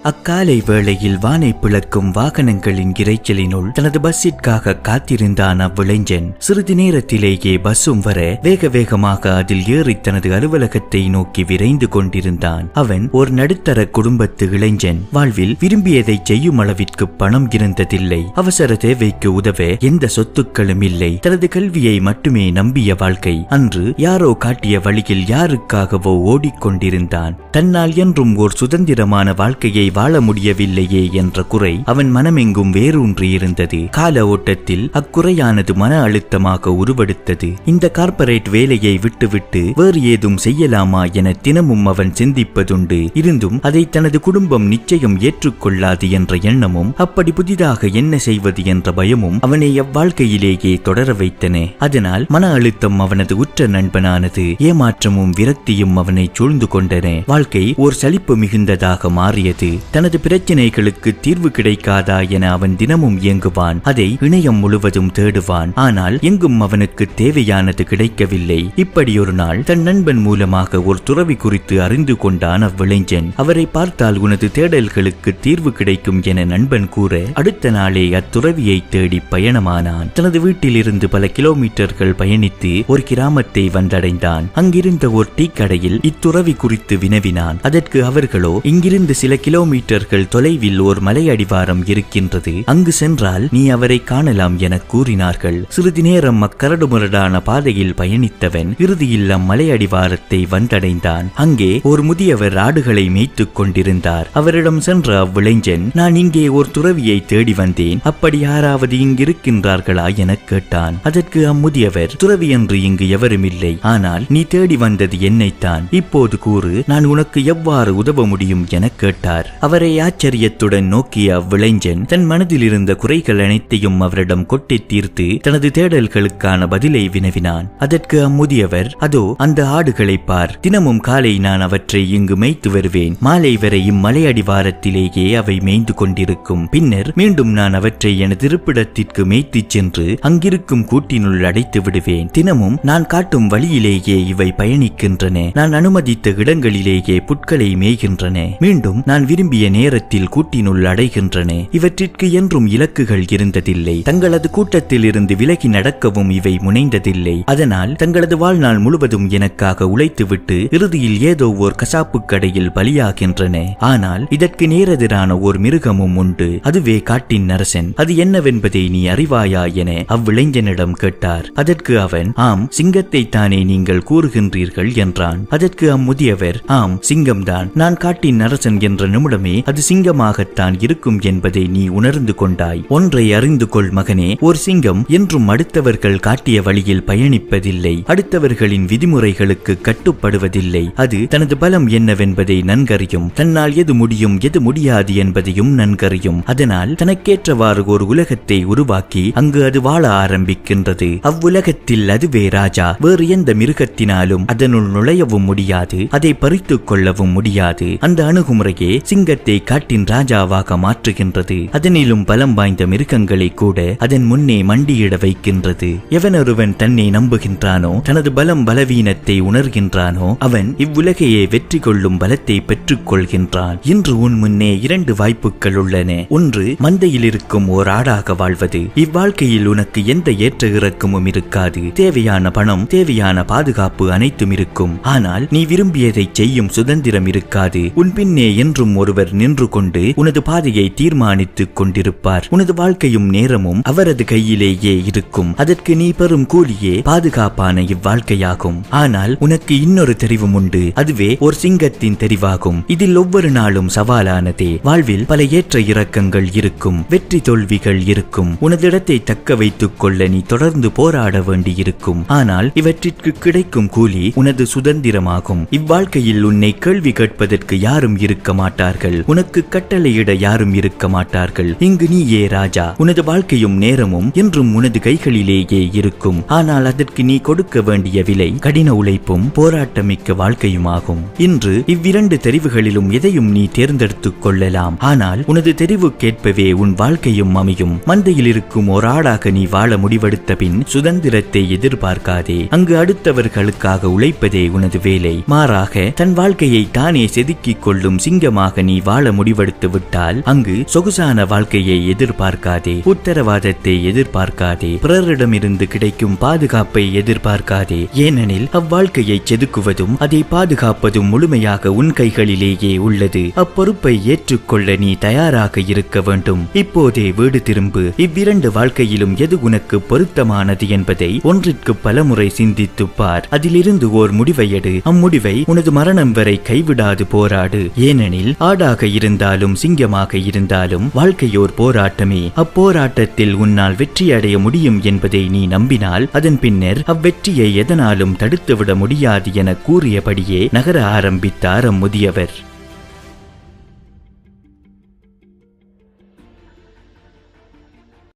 அக்காலை வேளையில் வானை பிளக்கும் வாகனங்களின் இரைச்சலினுள் தனது பஸ்ஸிற்காக காத்திருந்தான் அவ்விளைஞன். சிறிது நேரத்திலேயே பஸ்ஸும் வர வேக வேகமாக அதில் ஏறி தனது அலுவலகத்தை நோக்கி விரைந்து கொண்டிருந்தான். அவன் ஒரு நடுத்தர குடும்பத்து இளைஞன். வாழ்வில் விரும்பியதை செய்யும் அளவிற்கு பணம் இருந்ததில்லை. அவசர தேவைக்கு உதவ எந்த சொத்துக்களும் இல்லை. தனது கல்வியை மட்டுமே நம்பிய வாழ்க்கை. அன்று யாரோ காட்டிய வழியில் யாருக்காகவோ ஓடிக்கொண்டிருந்தான். தன்னால் என்றும் ஒரு சுதந்திரமான வாழ்க்கையை வாழ முடியவில்லையே என்ற குறை அவன் மனமெங்கும் வேரூன்றியிருந்தது. கால ஓட்டத்தில் அக்குறையானது மன அழுத்தமாக உருவெடுத்தது. இந்த கார்ப்பரேட் வேலையை விட்டுவிட்டு வேறு ஏதும் செய்யலாமா என தினமும் அவன் சிந்திப்பதுண்டு. இருந்தும் அதை தனது குடும்பம் நிச்சயம் ஏற்றுக்கொள்ளாது என்ற எண்ணமும், அப்படி புதிதாக என்ன செய்வது என்ற பயமும் அவனை அவ்வாழ்க்கையிலேயே தொடர வைத்தன. அதனால் மன அழுத்தம் அவனது உற்ற நண்பனானது. ஏமாற்றமும் விரக்தியும் அவனை சூழ்ந்து கொண்டன. வாழ்க்கை ஓர் சலிப்பு மிகுந்ததாக மாறியது. தனது பிரச்சனைகளுக்கு தீர்வு கிடைக்காதா என அவன் தினமும் இயங்குவான். அதை இணையம் முழுவதும் தேடுவான். ஆனால் எங்கும் அவனுக்கு தேவையானது கிடைக்கவில்லை. இப்படி ஒரு நாள் தன் நண்பன் மூலமாக ஒரு துறவி குறித்து அறிந்து கொண்டான் அவ்விளைஞன். அவரை பார்த்தால் உனது தேடல்களுக்கு தீர்வு கிடைக்கும் என நண்பன் கூற அடுத்த நாளே அத்துறவியை தேடி பயணமானான். தனது வீட்டிலிருந்து பல கிலோமீட்டர்கள் பயணித்து ஒரு கிராமத்தை வந்தடைந்தான். அங்கிருந்த ஒரு டீ கடையில் இத்துறவி குறித்து வினவினான். அதற்கு அவர்களோ, இங்கிருந்து சில கிலோமீட்டர்கள் தொலைவில் ஒரு மலை அடிவாரம் இருக்கின்றது, அங்கு சென்றால் நீ அவரை காணலாம் என கூறினார்கள். சிறிது நேரம் அக்கரடுமுரடான பாதையில் பயணித்தவன் இறுதியில் அம்மலை அடிவாரத்தை வந்தடைந்தான். அங்கே ஒரு முதியவர் ஆடுகளை மேய்த்துக் கொண்டிருந்தார். அவரிடம் சென்ற அவ்விளைஞன், நான் இங்கே ஒரு துறவியை தேடி வந்தேன், அப்படி யாராவது இங்கிருக்கின்றார்களா என கேட்டான். அதற்கு அம்முதியவர், துறவி என்று இங்கு எவரும் இல்லை, ஆனால் நீ தேடி வந்தது என்னைத்தான். இப்போது கூறு, நான் உனக்கு எவ்வாறு உதவ முடியும் என கேட்டார். அவரை ஆச்சரியத்துடன் நோக்கிய அவ்விளைஞன் தன் மனதில் இருந்த குறைகள் அனைத்தையும் அவரிடம் கொட்டி தீர்த்து தனது தேடல்களுக்கான பதிலை வினவினான். அதற்கு அம்முதியவர், அதோ அந்த ஆடுகளை பார், தினமும் காலை நான் அவற்றை இங்கு மேய்த்து வருவேன். மாலை வரை இம்மலை அடிவாரத்திலேயே அவை மேய்ந்து கொண்டிருக்கும். பின்னர் மீண்டும் நான் அவற்றை எனது இருப்பிடத்திற்கு மேய்த்துச் சென்று அங்கிருக்கும் கூட்டினுள் அடைத்து விடுவேன். தினமும் நான் காட்டும் வழியிலேயே இவை பயணிக்கின்றன. நான் அனுமதித்த இடங்களிலேயே புட்களை மேய்கின்றன. மீண்டும் நான் விரும்பிய நேரத்தில் கூட்டினுள் அடைகின்றன. இவற்றிற்கு என்றும் இலக்குகள் இருந்ததில்லை. தங்களது கூட்டத்தில் இருந்து விலகி நடக்கவும் இவை முனைந்ததில்லை. அதனால் தங்களது வாழ்நாள் முழுவதும் எனக்காக உழைத்துவிட்டு இறுதியில் ஏதோ ஓர் கசாப்பு கடையில் பலியாகின்றன. ஆனால் இதற்கு நேரெதிரான ஓர் மிருகமும் உண்டு. அதுவே காட்டின் அரசன். அது என்னவென்பதை நீ அறிவாயா என அவ்விளைஞனிடம் கேட்டார். அதற்கு அவன், ஆம், சிங்கத்தை தானே நீங்கள் கூறுகின்றீர்கள் என்றான். அதற்கு அம்முதியவர், ஆம், சிங்கம்தான். நான் காட்டின் அரசன் என்ற நிமிடமே அது சிங்கமாகத்தான் இருக்கும் என்பதை நீ உணர்ந்து கொண்டாய். ஒன்றை அறிந்து கொள் மகனே, ஒரு சிங்கம் என்றும் அடுத்தவர்கள் காட்டிய வழியில் பயணிப்பதில்லை. அடுத்தவர்களின் விதிமுறைகளுக்கு கட்டுப்படுவதில்லை. அது தனது பலம் என்னவென்பதை நன்கறியும். தன்னால் எது முடியும் எது முடியாது என்பதையும் நன்கறியும். அதனால் தனக்கேற்றவாறு ஒரு உலகத்தை உருவாக்கி அங்கு அது வாழ ஆரம்பிக்கின்றது. அவ்வுலகத்தில் அதுவே ராஜா. வேறு எந்த மிருகத்தினாலும் அதனுள் நுழையவும் முடியாது, அதை பறித்துக் கொள்ளவும் முடியாது. அந்த அணுகுமுறையே சிங்கத்தை காட்டின் ராஜாவாக மாற்றுகின்றது. அதனிலும் பலம் வாய்ந்த மிருகங்களை கூட அதன் முன்னே மண்டியிட வைக்கின்றது. எவனொருவன் தன்னை நம்புகின்றானோ, தனது பலம் பலவீனத்தை உணர்கின்றானோ, அவன் இவ்வுலகையே வெற்றி கொள்ளும் பலத்தை பெற்றுக் கொள்கின்றான். இன்று உன் முன்னே இரண்டு வாய்ப்புகள் உள்ளன. ஒன்று, மந்தையில் இருக்கும் ஓர் ஆடாக வாழ்வது. இவ்வாழ்க்கையில் உனக்கு எந்த ஏற்ற இறக்கமும் இருக்காது. தேவையான பணம், தேவையான பாதுகாப்பு அனைத்தும் இருக்கும். ஆனால் நீ விரும்பியதை செய்யும் சுதந்திரம் இருக்காது. உன் பின்னே என்றும் ஒருவர் நின்று கொண்டு உனது பாதையை தீர்மானித்துக் கொண்டிருப்பார். உனது வாழ்க்கையும் நேரமும் அவரது கையிலேயே இருக்கும். அதற்கு நீ பெறும் கூலியே பாதுகாப்பான இவ்வாழ்க்கையாகும். ஆனால் உனக்கு இன்னொரு தெரிவும் உண்டு. அதுவே ஒரு சிங்கத்தின் தெரிவாகும். இதில் ஒவ்வொரு நாளும் சவாலானதே. வாழ்வில் பல ஏற்ற இறக்கங்கள் இருக்கும். வெற்றி தோல்விகள் இருக்கும். உனது இடத்தை தக்க வைத்துக் கொள்ள நீ தொடர்ந்து போராட வேண்டியிருக்கும். ஆனால் இவற்றிற்கு கிடைக்கும் கூலி உனது சுதந்திரமாகும். இவ்வாழ்க்கையில் உன்னை கேள்வி கேட்பதற்கு யாரும் இருக்க மாட்டார்கள். உனக்கு கட்டளையிட யாரும் இருக்க மாட்டார்கள். இங்கு நீயே ராஜா. உனது வாழ்க்கையும் நேரமும் என்றும் உனது கைகளிலேயே இருக்கும். ஆனால் அதற்கு நீ கொடுக்க வேண்டிய விலை கடின உழைப்பும் போராட்டமிக்க வாழ்க்கையுமாகும். இன்று இவ்விரண்டு தெரிவுகளிலும் எதையும் நீ தேர்ந்தெடுத்துக் கொள்ளலாம். ஆனால் உனது தெரிவுக்கேற்பவே உன் வாழ்க்கையும் அமையும். மந்தையில் இருக்கும் ஒரு ஆடாக நீ வாழ முடிவெடுத்த பின் சுதந்திரத்தை எதிர்பார்க்காதே. அங்கு அடுத்தவர்களுக்காக உழைப்பதே உனது வேலை. மாறாக தன் வாழ்க்கையை தானே செதுக்கிக் கொள்ளும் சிங்கமாக நீ நீ வாழ முடிவெடுத்து விட்டால் அங்கு சொகுசான வாழ்க்கையை எதிர்பார்க்காதே, உத்தரவாதத்தை எதிர்பார்க்காதே, பிறரிடமிருந்து கிடைக்கும் பாதுகாப்பை எதிர்பார்க்காதே. ஏனெனில் அவ்வாழ்க்கையை செதுக்குவதும் அதை பாதுகாப்பதும் முழுமையாக உன் கைகளிலேயே உள்ளது. அப்பொறுப்பை ஏற்றுக்கொள்ள நீ தயாராக இருக்க வேண்டும். இப்போதே வீடு திரும்பு. இவ்விரண்டு வாழ்க்கையிலும் எது உனக்கு பொருத்தமானது என்பதை ஒன்றிற்கு பலமுறை சிந்தித்து பார். அதிலிருந்து ஓர் முடிவை எடு. அம்முடிவை உனது மரணம் வரை கைவிடாது போராடு. ஏனெனில் ஆடாக இருந்தாலும் சிங்கமாக இருந்தாலும் வாழ்க்கையோர் போராட்டமே. அப்போராட்டத்தில் உன்னால் வெற்றி அடைய முடியும் என்பதை நீ நம்பினால் அதன் பின்னர் அவ்வெற்றியை எதனாலும் தடுத்துவிட முடியாது என கூறியபடியே நகர ஆரம்பித்தார் அம்முதியவர்.